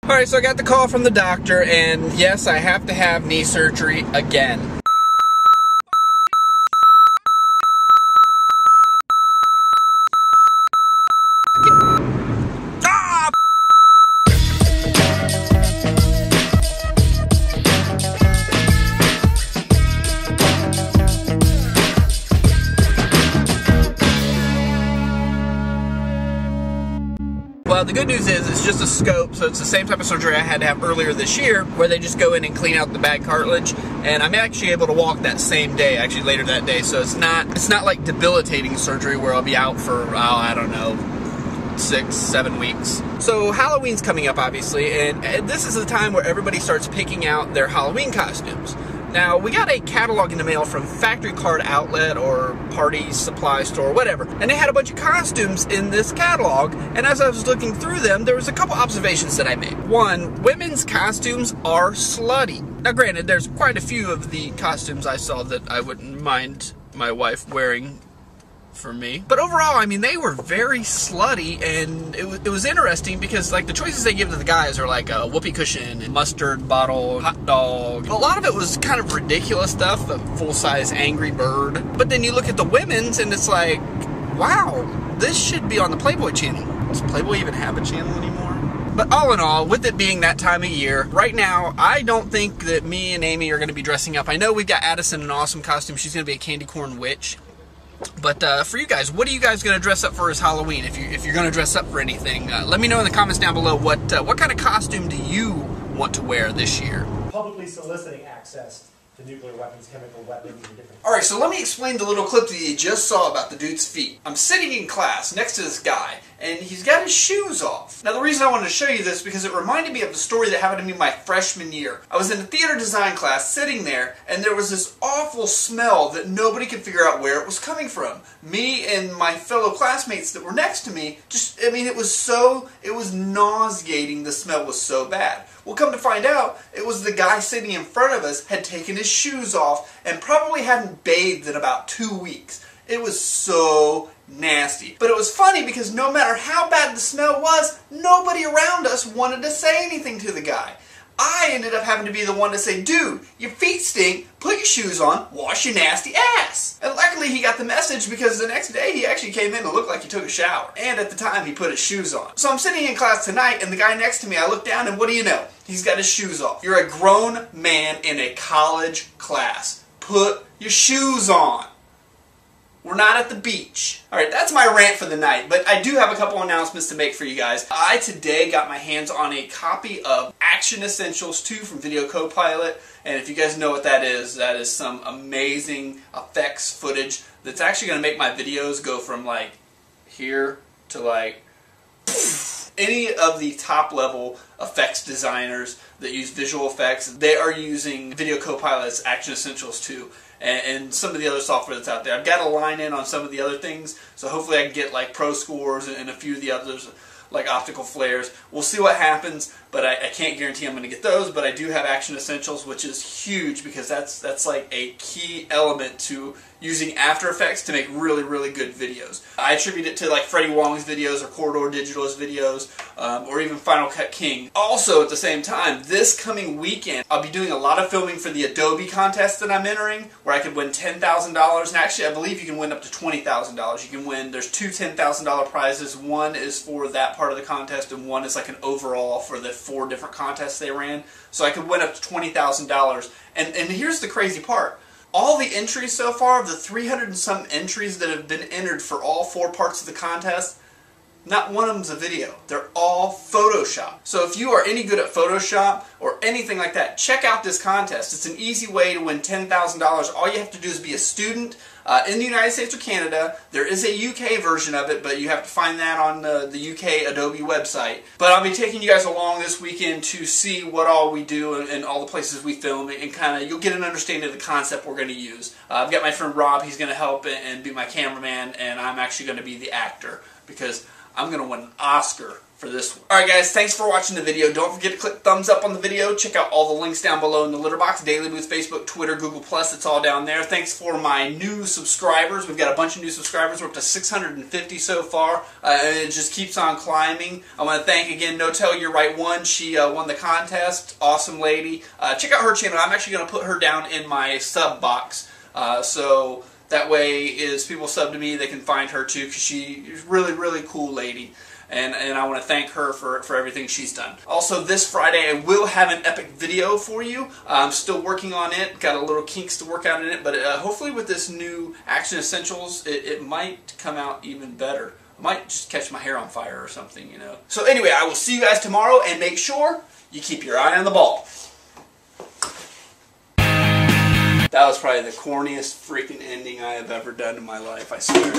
Alright, so I got the call from the doctor, and yes, I have to have knee surgery again. Well, the good news is it's just a scope, so it's the same type of surgery I had to have earlier this year, where they just go in and clean out the bad cartilage, and I'm actually able to walk that same day, actually later that day, so it's not like debilitating surgery where I'll be out for, I don't know, 6-7 weeks. So Halloween's coming up, obviously, and this is the time where everybody starts picking out their Halloween costumes. Now, we got a catalog in the mail from Factory Card Outlet or Party Supply Store, whatever, and they had a bunch of costumes in this catalog, and as I was looking through them, there was a couple observations that I made. One, women's costumes are slutty. Now, granted, there's quite a few of the costumes I saw that I wouldn't mind my wife wearing for me. But overall, I mean, they were very slutty, and it was interesting because, like, the choices they give to the guys are like a whoopee cushion and mustard bottle, hot dog. A lot of it was kind of ridiculous stuff, a full-size Angry Bird. But then you look at the women's, and it's like, wow, this should be on the Playboy channel. Does Playboy even have a channel anymore? But all in all, with it being that time of year, right now, I don't think that me and Amy are going to be dressing up. I know we've got Addison in an awesome costume. She's going to be a candy corn witch. But for you guys, what are you guys going to dress up for as Halloween? If you're going to dress up for anything, let me know in the comments down below what kind of costume do you want to wear this year? Publicly soliciting access to nuclear weapons, chemical weapons, and different... Alright, so let me explain the little clip that you just saw about the dude's feet. I'm sitting in class next to this guy, and he's got his shoes off. Now, the reason I wanted to show you this is because it reminded me of the story that happened to me my freshman year. I was in a theater design class sitting there, and there was this awful smell that nobody could figure out where it was coming from. Me and my fellow classmates that were next to me, it was nauseating. The smell was so bad. Well, come to find out, it was the guy sitting in front of us had taken his shoes off and probably hadn't bathed in about 2 weeks. It was so nasty. But it was funny because no matter how bad the smell was, nobody around us wanted to say anything to the guy. I ended up having to be the one to say, dude, your feet stink, put your shoes on, wash your nasty ass. And luckily he got the message because the next day he actually came in and looked like he took a shower. And at the time he put his shoes on. So I'm sitting in class tonight and the guy next to me, I look down and what do you know? He's got his shoes off. You're a grown man in a college class. Put your shoes on. We're not at the beach. Alright, that's my rant for the night, but I do have a couple announcements to make for you guys. I today got my hands on a copy of Action Essentials 2 from Video Copilot, and if you guys know what that is some amazing effects footage that's actually going to make my videos go from like here to like any of the top level effects designers that use visual effects, they are using Video Copilot's Action Essentials 2. And some of the other software that's out there. I've got a line in on some of the other things, so hopefully I can get like pro scores and a few of the others like optical flares. We'll see what happens, but I can't guarantee I'm going to get those, but I do have Action Essentials, which is huge because that's like a key element to using After Effects to make really, really good videos. I attribute it to like Freddie Wong's videos or Corridor Digital's videos or even Final Cut King. Also, at the same time, this coming weekend, I'll be doing a lot of filming for the Adobe contest that I'm entering, where I could win $10,000. And actually, I believe you can win up to $20,000. You can win, there's two $10,000 prizes. One is for that part of the contest, and one is like an overall for the 4 different contests they ran. So I could win up to $20,000. And here's the crazy part. All the entries so far, of the 300 and some entries that have been entered for all 4 parts of the contest, not one of them's a video. They're all Photoshop. So if you are any good at Photoshop or anything like that, check out this contest. It's an easy way to win $10,000. All you have to do is be a student in the United States or Canada. There is a UK version of it, but you have to find that on the UK Adobe website. But I'll be taking you guys along this weekend to see what all we do and all the places we film, and kind of you'll get an understanding of the concept we're going to use. I've got my friend Rob. He's going to help and be my cameraman, and I'm actually going to be the actor because I'm going to win an Oscar for this one. Alright guys, thanks for watching the video. Don't forget to click thumbs up on the video. Check out all the links down below in the litter box. Daily Boots, Facebook, Twitter, Google+, it's all down there. Thanks for my new subscribers. We've got a bunch of new subscribers. We're up to 650 so far. It just keeps on climbing. I want to thank again No Tell You're Right One. She won the contest. Awesome lady. Check out her channel. I'm actually going to put her down in my sub box. So that way, as people sub to me, they can find her too, because she's a really, really cool lady. And I want to thank her for everything she's done. Also, this Friday I will have an epic video for you. I'm still working on it. Got a little kinks to work out in it, but hopefully with this new Action Essentials, it might come out even better. I might just catch my hair on fire or something, you know. So anyway, I will see you guys tomorrow, and make sure you keep your eye on the ball. That was probably the corniest freaking ending I have ever done in my life, I swear.